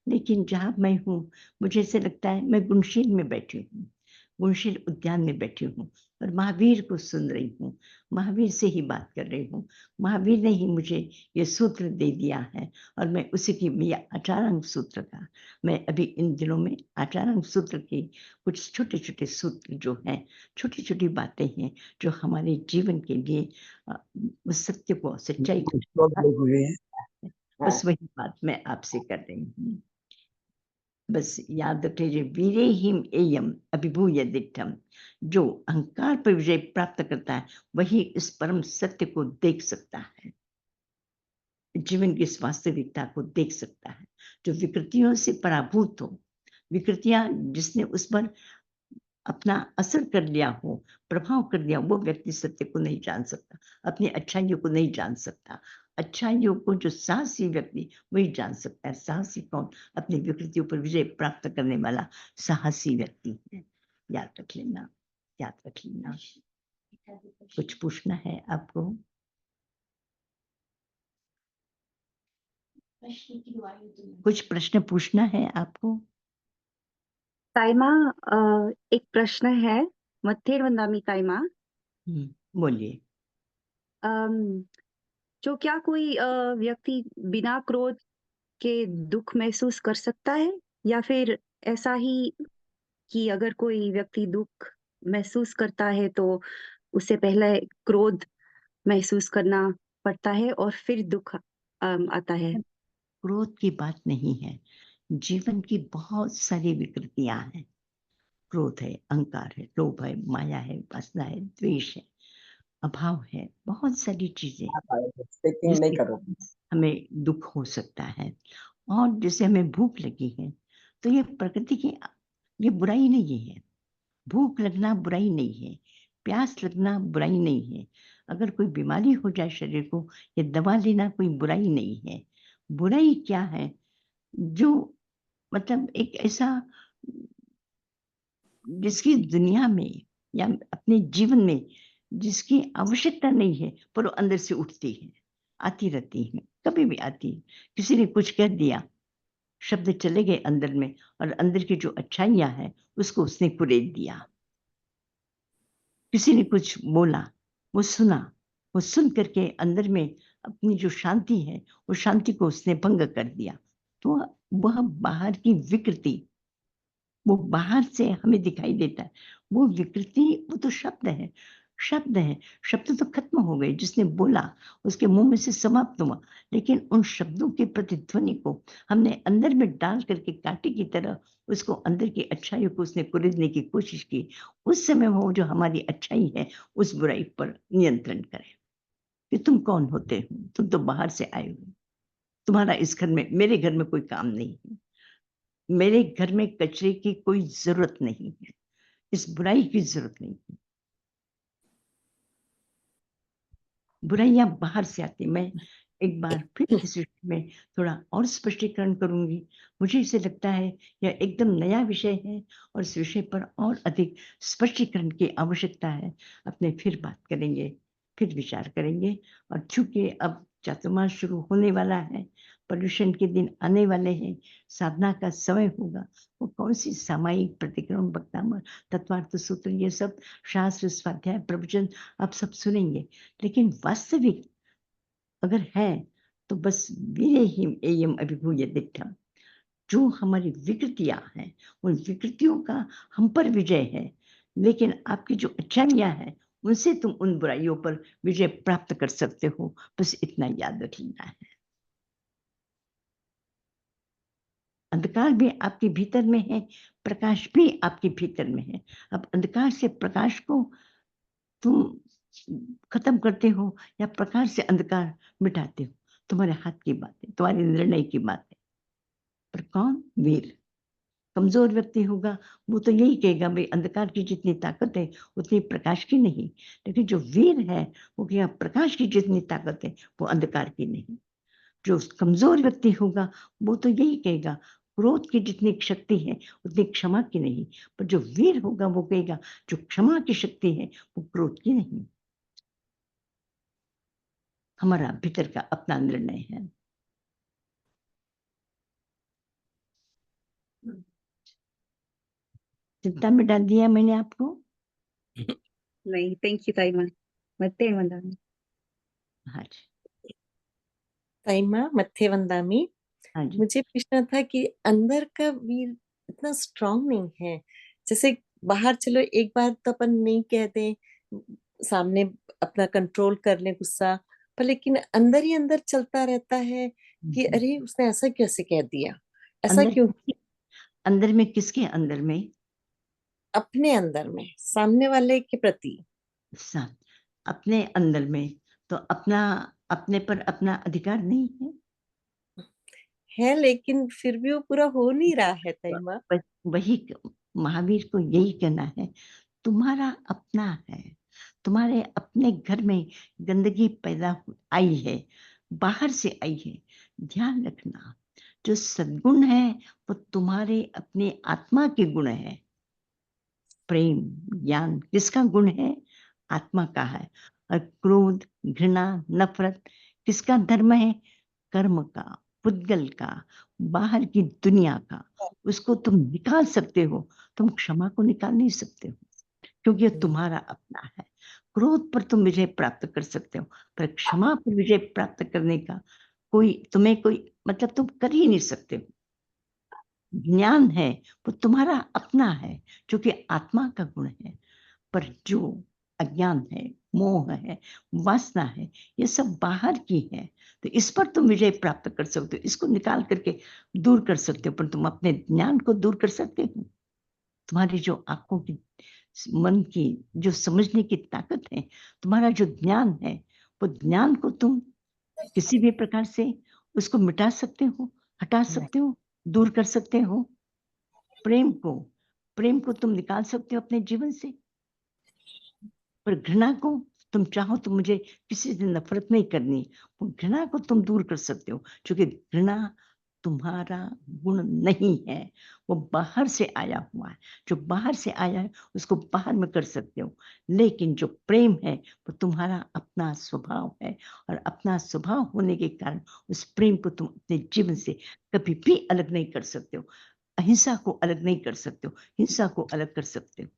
लेकिन जहाँ मैं हूँ मुझे ऐसे लगता है मैं गुणशील में बैठी हूँ, गुणशील उद्यान में बैठी हूँ और महावीर को सुन रही हूँ, महावीर से ही बात कर रही हूँ। महावीर ने ही मुझे ये सूत्र दे दिया है और मैं उसी की, ये आचारांग सूत्र का, मैं अभी इन दिनों में आचारांग सूत्र के कुछ छोटे छोटे सूत्र जो हैं, छोटी छोटी बातें हैं जो हमारे जीवन के लिए उस सत्य को, सच्चाई को, बस वही बात मैं आपसे कर रही हूँ। बस याद रखिए, वीरे हिम एयम अभिभूय दिठम, जो अहंकार पर विजय प्राप्त करता है वही इस परम सत्य को देख सकता है, जीवन की इस वास्तविकता को देख सकता है। जो विकृतियों से पराभूत हो, विकृतियां जिसने उस पर अपना असर कर लिया हो, प्रभाव कर दिया, वो व्यक्ति सत्य को नहीं जान सकता, अपनी अच्छाइयों को नहीं जान सकता। अच्छाइयों को जो साहसी व्यक्ति वही जान सकता है। साहसी कौन? अपनी विकृतियों पर विजय प्राप्त करने वाला साहसी व्यक्ति है। याद रख लेना, याद रख लेना। कुछ पूछना है आपको? कुछ प्रश्न पूछना है आपको? ताइमा, एक प्रश्न है। मत्थेर वंदामी ताइमा, बोलिए। जो क्या कोई व्यक्ति बिना क्रोध के दुख महसूस कर सकता है, या फिर ऐसा ही कि अगर कोई व्यक्ति दुख महसूस करता है तो उससे पहले क्रोध महसूस करना पड़ता है और फिर दुख आता है? क्रोध की बात नहीं है, जीवन की बहुत सारी विकृतियां हैं। क्रोध है, अहंकार है, लोभ है, माया है, वासना है, द्वेष है, अभाव है, बहुत सारी चीजें जिससे हमें दुख हो सकता है। और जैसे हमें भूख लगी है तो ये प्रकृति की, ये बुराई नहीं है। भूख लगना बुराई नहीं है, प्यास लगना बुराई नहीं है, अगर कोई बीमारी हो जाए शरीर को, ये दवा लेना कोई बुराई नहीं है। बुराई क्या है? जो मतलब एक ऐसा, जिसकी दुनिया में या अपने जीवन में जिसकी आवश्यकता नहीं है, पर वो अंदर से उठती है, आती रहती है, कभी भी आती है। किसी ने कुछ कह दिया, शब्द चले गए अंदर में, और अंदर की जो अच्छाइयां हैं उसको उसने कुरेद दिया। किसी ने कुछ बोला, वो सुना, वो सुन करके अंदर में अपनी जो शांति है, वो शांति को उसने भंग कर दिया। तो वह बाहर की विकृति, वो बाहर से हमें दिखाई देता है, वो विकृति, वो तो शब्द है, शब्द है। शब्द तो खत्म हो गए, जिसने बोला उसके मुंह में से समाप्त हुआ, लेकिन उन शब्दों के प्रतिध्वनि को हमने अंदर में डाल करके कांटे की तरह उसको, अंदर की अच्छाई को उसने कुरेदने की कोशिश की। उस समय वो जो हमारी अच्छाई है उस बुराई पर नियंत्रण करे कि तुम कौन होते हो, तुम तो बाहर से आए हो, तुम्हारा इस घर में, मेरे घर में कोई काम नहीं है, मेरे घर में कचरे की कोई जरूरत नहीं है, इस बुराई की जरूरत नहीं है। बुराइयां बाहर से आती। मैं एक बार फिर इस विषय में थोड़ा और स्पष्टीकरण करूंगी। मुझे इसे लगता है यह एकदम नया विषय है और इस विषय पर और अधिक स्पष्टीकरण की आवश्यकता है। अपने फिर बात करेंगे, फिर विचार करेंगे। और चूंकि अब चातुर्मास शुरू होने वाला है, पर्युषण के दिन आने वाले हैं, साधना का समय होगा, वो कौन सी सामायिक प्रतिक्रमण वक्तामर तत्वार्थ सूत्र ये सब शास्त्र स्वाध्याय प्रवचन आप सब सुनेंगे। लेकिन वास्तविक अगर है तो बस वीरे हिम एयम अभिभूय दिट्ठम, जो हमारी विकृतियां हैं उन विकृतियों का हम पर विजय है। लेकिन आपकी जो अच्छाइयां हैं उनसे तुम उन बुराइयों पर विजय प्राप्त कर सकते हो, बस इतना याद रख लेना है। अंधकार भी आपके भीतर में है, प्रकाश भी आपके भीतर में है। अब अंधकार से प्रकाश को तुम खत्म करते हो या प्रकाश से अंधकार मिटाते हो, तुम्हारे हाथ की बात है, तुम्हारे निर्णय की बात है। पर कौन? वीर। कमजोर व्यक्ति होगा वो तो यही कहेगा भाई अंधकार की जितनी ताकत है उतनी प्रकाश की नहीं। लेकिन जो वीर है वो कहेगा प्रकाश की जितनी ताकत है वो अंधकार की नहीं। जो कमजोर व्यक्ति होगा वो तो यही कहेगा क्रोध की जितनी शक्ति है उतनी क्षमा की नहीं। पर जो वीर होगा वो कहेगा जो क्षमा की शक्ति है वो क्रोध की नहीं। हमारा भीतर का अपना निर्णय है। चिंता मिटा दिया मैंने आपको। नहीं, थैंक यू ताई माँ। मत्ते वंदना। हाँ जी, ताई माँ मत्थे वंदामी, हाँ जी। मुझे पूछना था कि अंदर का वीर इतना स्ट्रांग नहीं है। जैसे बाहर चलो एक बार तो अपन नहीं कहते, सामने अपना कंट्रोल कर ले गुस्सा, पर लेकिन अंदर ही अंदर चलता रहता है कि अरे उसने ऐसा कैसे कह दिया, ऐसा अंदर क्यों। अंदर में किसके अंदर में? अपने अंदर में, सामने वाले के प्रति। अपने अंदर में तो अपना अपने पर अपना अधिकार नहीं है लेकिन फिर भी वो पूरा हो नहीं रहा है ताई माँ। है। वही महावीर को यही कहना है, तुम्हारा अपना है। तुम्हारे अपने घर में गंदगी पैदा आई है, बाहर से आई है। ध्यान रखना जो सद्गुण है वो तुम्हारे अपने आत्मा के गुण है। प्रेम ज्ञान किसका गुण है? आत्मा का है। और क्रोध घृणा नफरत किसका धर्म है? कर्म का, पुद्गल का, बाहर की दुनिया का। उसको तुम निकाल सकते हो, तुम क्षमा को निकाल नहीं सकते हो, क्योंकि ये तुम्हारा अपना है। क्रोध पर तुम विजय प्राप्त कर सकते हो, पर क्षमा पर विजय प्राप्त करने का तुम्हें कोई मतलब तुम कर ही नहीं सकते हो। ज्ञान है वो तुम्हारा अपना है, जो कि आत्मा का गुण है। पर जो अज्ञान है, मोह है, वासना है, ये सब बाहर की है। तो इस पर तुम विजय प्राप्त कर सकते हो, इसको निकाल करके दूर कर सकते हो। पर तुम अपने ज्ञान को दूर कर सकते हो? तुम्हारी जो आंखों की, मन की जो समझने की ताकत है, तुम्हारा जो ज्ञान है, वो ज्ञान को तुम किसी भी प्रकार से उसको मिटा सकते हो, हटा सकते हो, दूर कर सकते हो। प्रेम को तुम निकाल सकते हो अपने जीवन से। पर घृणा को तुम चाहो तो मुझे किसी से नफरत नहीं करनी, वो घृणा को तुम दूर कर सकते हो, क्योंकि घृणा तुम्हारा गुण नहीं है, वो बाहर से आया हुआ है। जो बाहर से आया है उसको बाहर में कर सकते हो। लेकिन जो प्रेम है वो तुम्हारा अपना स्वभाव है, और अपना स्वभाव होने के कारण उस प्रेम को तुम अपने जीवन से कभी भी अलग नहीं कर सकते हो। अहिंसा को अलग नहीं कर सकते हो, हिंसा को अलग कर सकते हो।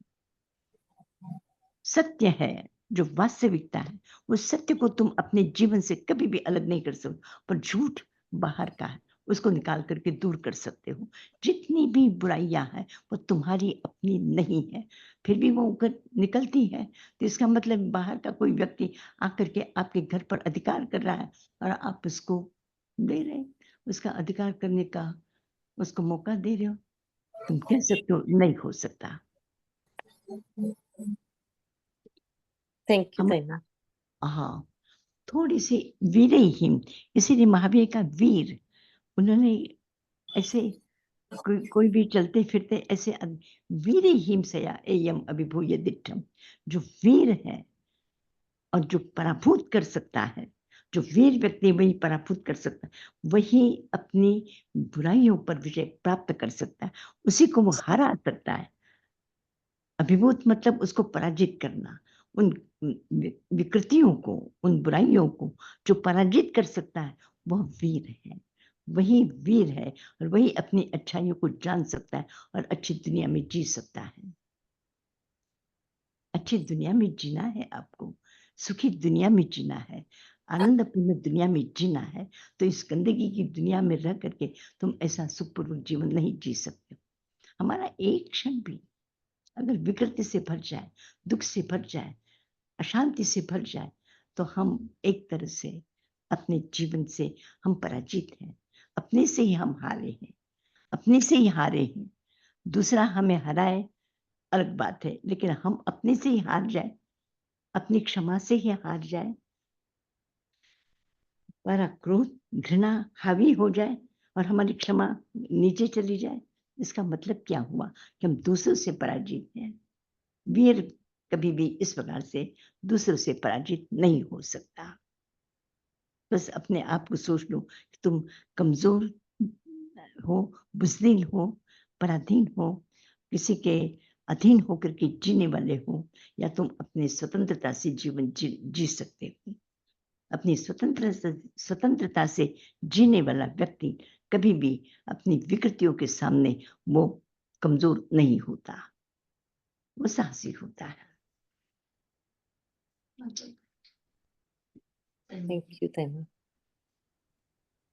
सत्य है जो वास्तविकता है, उस सत्य को तुम अपने जीवन से कभी भी अलग नहीं कर सकते। पर झूठ बाहर का है, उसको निकाल करके दूर कर सकते हो। जितनी भी बुराइयां हैं वो तुम्हारी अपनी नहीं है, फिर भी वो अगर निकलती है तो इसका मतलब बाहर का कोई व्यक्ति आकर के आपके घर पर अधिकार कर रहा है और आप उसको दे रहे हैं, उसका अधिकार करने का उसको मौका दे रहे हो। तुम कह सकते हो नहीं हो सकता। थैंक यू हम ताई माँ। हाँ, थोड़ी सी वीर ही, इसीलिए महावीर का वीर, उन्होंने ऐसे कोई भी चलते फिरते ऐसे वीर हिमसया एयम अभिभूय दिट्ठम, जो वीर है और जो पराभूत कर सकता है, जो वीर व्यक्ति वही पराभूत कर सकता है, वही अपनी बुराइयों पर विजय प्राप्त कर सकता है, उसी को वो हरा सकता है। अभिभूत मतलब उसको पराजित करना, उन विकृतियों को, उन बुराइयों को जो पराजित कर सकता है, वह वीर है। वही वीर है और वही अपनी अच्छाइयों को जान सकता है और अच्छी दुनिया में जी सकता है। अच्छी दुनिया में जीना है आपको, सुखी दुनिया में जीना है, आनंदपूर्ण दुनिया में जीना है, तो इस गंदगी की दुनिया में रह करके तुम ऐसा सुखपूर्वक जीवन नहीं जी सकते। हमारा एक क्षण भी अगर विकृति से भर जाए, दुख से भर जाए, अशांति से भर जाए, तो हम एक तरह से अपने जीवन से हम पराजित हैं, अपने से ही हम हारे हैं, अपने से ही हारे हैं। दूसरा हमें हराए अलग बात है, लेकिन हम अपने से ही हार जाए, अपनी क्षमा से ही हार जाए, हमारा क्रोध, घृणा हावी हो जाए और हमारी क्षमा नीचे चली जाए, इसका मतलब क्या हुआ कि हम दूसरों से पराजित हैं। वीर कभी भी इस प्रकार से दूसरों से पराजित नहीं हो सकता। बस अपने आप को सोच लो कि तुम कमजोर हो, बुज़दिल हो, पराधीन हो, किसी के अधीन होकर के जीने वाले हो, या तुम अपनी स्वतंत्रता से जीवन जी सकते हो। अपनी स्वतंत्रता से जीने वाला व्यक्ति कभी भी अपनी विकृतियों के सामने वो कमजोर नहीं होता, वो साहसी होता है। थैंक यू तैना।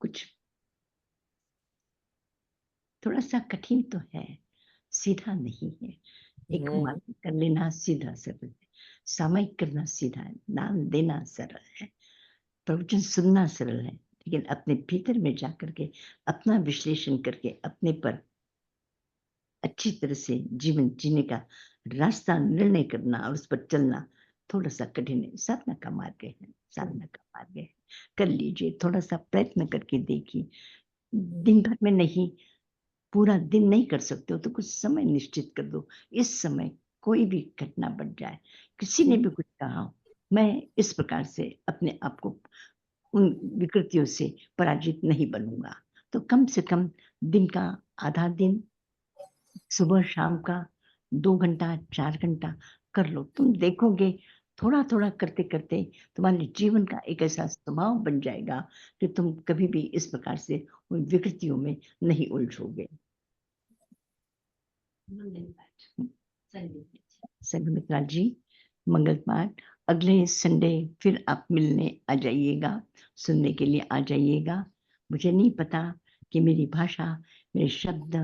कुछ थोड़ा सा कठिन तो है, सीधा नहीं है। एक मालिक कर लेना सीधा सरल है, सामयिक करना सीधा है, दान देना सरल है, प्रवचन सुनना सरल है, लेकिन अपने भीतर में जाकर के अपना विश्लेषण करके अपने पर अच्छी तरह से जीवन जीने का रास्ता निर्णय करना और उस पर चलना थोड़ा सा कठिन है। साधना का मार्ग है, साधना का मार्ग है। कर लीजिए, थोड़ा सा प्रयत्न करके देखिए। दिन भर में नहीं, पूरा दिन नहीं कर सकते हो तो कुछ समय निश्चित कर दो। इस समय कोई भी घटना बन जाए, किसी ने भी कुछ कहा हो, मैं इस प्रकार से अपने आप को उन विकृतियों से पराजित नहीं बनूंगा, तो कम से कम दिन का आधा दिन, सुबह शाम का 2 घंटा 4 घंटा कर लो। तुम देखोगे थोड़ा थोड़ा करते करते तुम्हारे जीवन का एक ऐसा स्वभाव बन जाएगा कि तुम कभी भी इस प्रकार से उन विकृतियों में नहीं उलझोगे। संघमित्रा जी, मंगल पाठ अगले संडे फिर आप मिलने आ जाइएगा, सुनने के लिए आ जाइएगा। मुझे नहीं पता कि मेरी भाषा, मेरे शब्द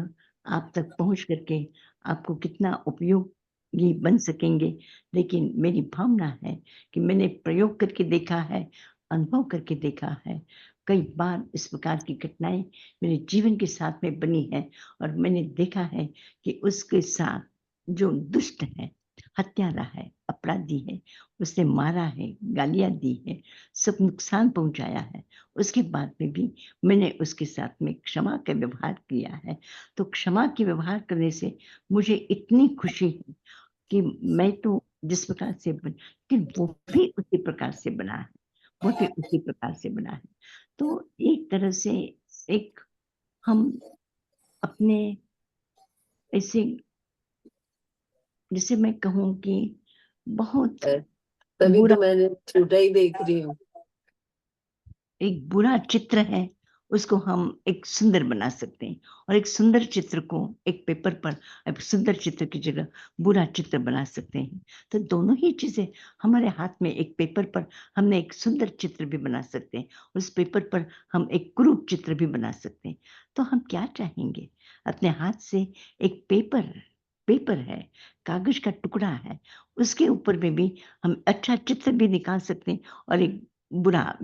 आप तक पहुंच करके आपको कितना उपयोगी बन सकेंगे, लेकिन मेरी भावना है कि मैंने प्रयोग करके देखा है, अनुभव करके देखा है। कई बार इस प्रकार की घटनाएं मेरे जीवन के साथ में बनी है और मैंने देखा है कि उसके साथ जो दुष्ट है, हत्यारा है, अपराधी है, उसने मारा है, गालियां दी है, सब नुकसान पहुंचाया है, उसके बाद में भी मैंने उसके साथ में क्षमा का व्यवहार किया है। तो क्षमा के व्यवहार करने से मुझे इतनी खुशी है कि मैं तो जिस प्रकार से कि वो भी उसी प्रकार से बना है, वो भी उसी प्रकार से बना है। तो एक तरह से एक हम अपने ऐसे, जैसे मैं कहूँ कि बहुत तभी बुरा, तो मैंने छोटा ही देख रही हूँ। एक बुरा चित्र है, उसको हम एक सुंदर बना सकते हैं, और एक सुंदर चित्र को एक पेपर पर, एक सुंदर चित्र की जगह बुरा चित्र बना सकते हैं। तो दोनों ही चीजें हमारे हाथ में, एक पेपर पर हमने एक सुंदर चित्र भी बना सकते हैं, उस पेपर पर हम एक क्रूर चित्र भी बना सकते हैं। तो हम क्या चाहेंगे, अपने हाथ से एक पेपर है, कागज का टुकड़ा है, उसके ऊपर में भी हम अच्छा चित्र भी निकाल सकते हैं और एक बुरा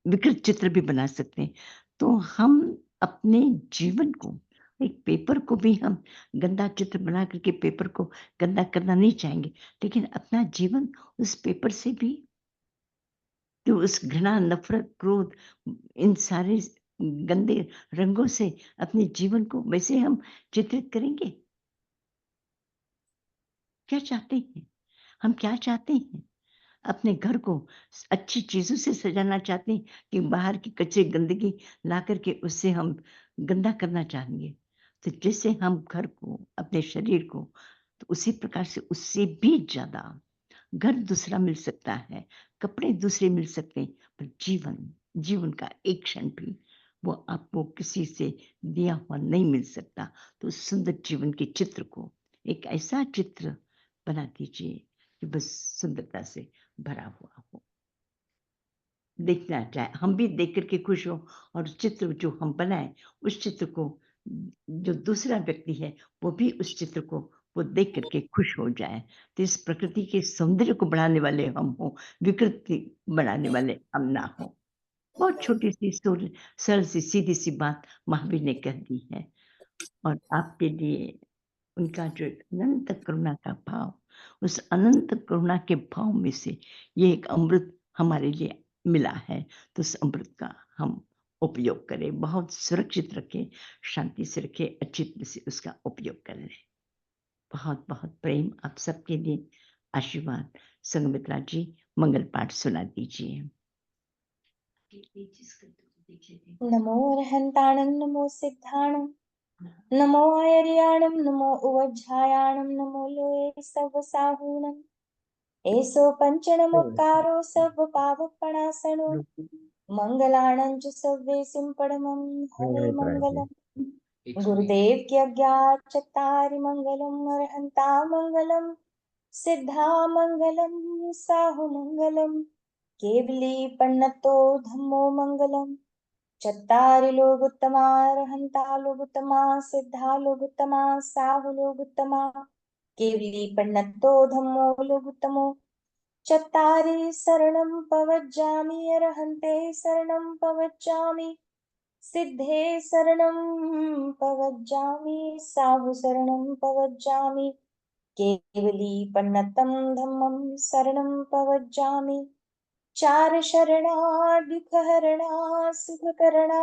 विकृत चित्र भी बना सकते हैं। तो हम अपने जीवन को, एक पेपर को भी हम गंदा चित्र बना करके पेपर को गंदा करना नहीं चाहेंगे, लेकिन अपना जीवन उस पेपर से भी, तो उस घृणा, नफरत, क्रोध, इन सारे गंदे रंगों से अपने जीवन को वैसे हम चित्रित करेंगे। क्या चाहते हैं हम, क्या चाहते हैं? अपने घर को अच्छी चीज़ों से सजाना चाहते हैं कि बाहर की कचरे गंदगी ला करके उससे हम गंदा करना चाहेंगे? तो जैसे हम घर को, अपने शरीर को तो उसी प्रकार से उससे भी ज्यादा घर दूसरा मिल सकता है, कपड़े दूसरे मिल सकते हैं, पर जीवन का एक क्षण भी वो आपको किसी से दिया हुआ नहीं मिल सकता। तो उस सुंदर जीवन के चित्र को एक ऐसा चित्र बना दीजिए कि बस सुंदरता से भरा हुआ हो, देखना चाहे हम भी देख करके खुश हो, और चित्र जो हम बनाए उस चित्र को जो दूसरा व्यक्ति है वो भी उस चित्र को वो देख करके खुश हो जाए। तो इस प्रकृति के सौंदर्य को बढ़ाने वाले हम हो, विकृति बढ़ाने वाले हम ना हो। बहुत छोटी सी सरल सी सीधी सी बात महावीर ने कह दी है, और आपके लिए उनका जो अनंत करुणा का भाव, उस अनंत करुणा के भाव में से ये एक अमृत हमारे लिए मिला है, तो उस अमृत का हम उपयोग करें, बहुत सुरक्षित रखें, शांति से रखें, अच्छी तरह से उसका उपयोग करें। बहुत बहुत प्रेम आप सबके लिए, आशीर्वाद। संगमित्रा जी मंगल पाठ सुना दीजिए। नमो अर्हन्ताणं नमो सिद्धाणं नमो आयर्याणं नमो उवज्झायाणं नमो लोये सर्वसाहूणम् एषो पञ्चनमोक्कारो सर्वपापप्रणाशनो मङ्गलानां च सर्वेषां परमं हरे मङ्गलम् गुरुदेव की आज्ञा चत्तारि मङ्गलम् अर्हन्ता मङ्गलम् सिद्धा मङ्गलम् साहु मङ्गलम् केवली पण्णतो धम्मो मङ्गलम् चत्तारि लोगोत्तमा अर्हन्ता लोगोत्तमा सिद्धा लोगोत्तमा साहु लोगोत्तमा केवली पण्णतो धम्मो लोगोत्तमो चत्तारि शरणं पवज्जामि अर्हन्ते शरणं पवज्जामि सिद्धे शरणं पवज्जामि साहु शरणं पवज्जामि केवली पन्नतं धम्मं शरणं पवज्जामि चार शरणा दुखहरणा सुखकरणा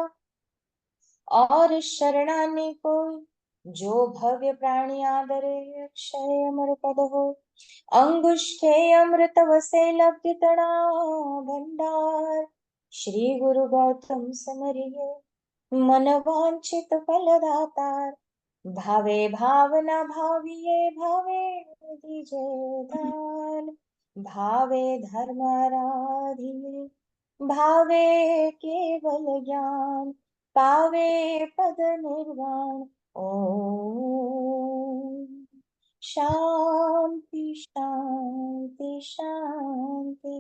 और शरणाने कोई जो भव्य प्राणी आदरे अक्षय अमर पद हो अंगुष्ठे अमृत वसे लब्ध तणा भंडार श्री गुरु गौतम समरिये मन वांछित फलदातार भावे भावना भाविये भावे दीजे दान भावे धर्म आराधिये भावे केवल ज्ञान पावे पद निर्वाण ओम शांति शांति शांति।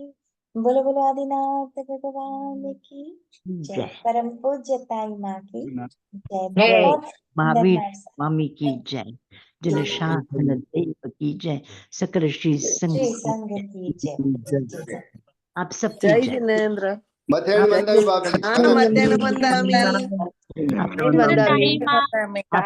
बोलो बोलो आदिनाथ भगवान की जय। जय परम पूज्य ताई माँ की जय। जय। बहुत सुंदर महावीर नरसा स्वामी की जय। जन शासन देव की जय। सकल श्री संघ श्री की संघ जय। की जय। आप सबकी जय जय। जिनेन्द्र मध्याह्न बंदामि बाबी मध्याह्न वन्दामि आप वन्दामि आप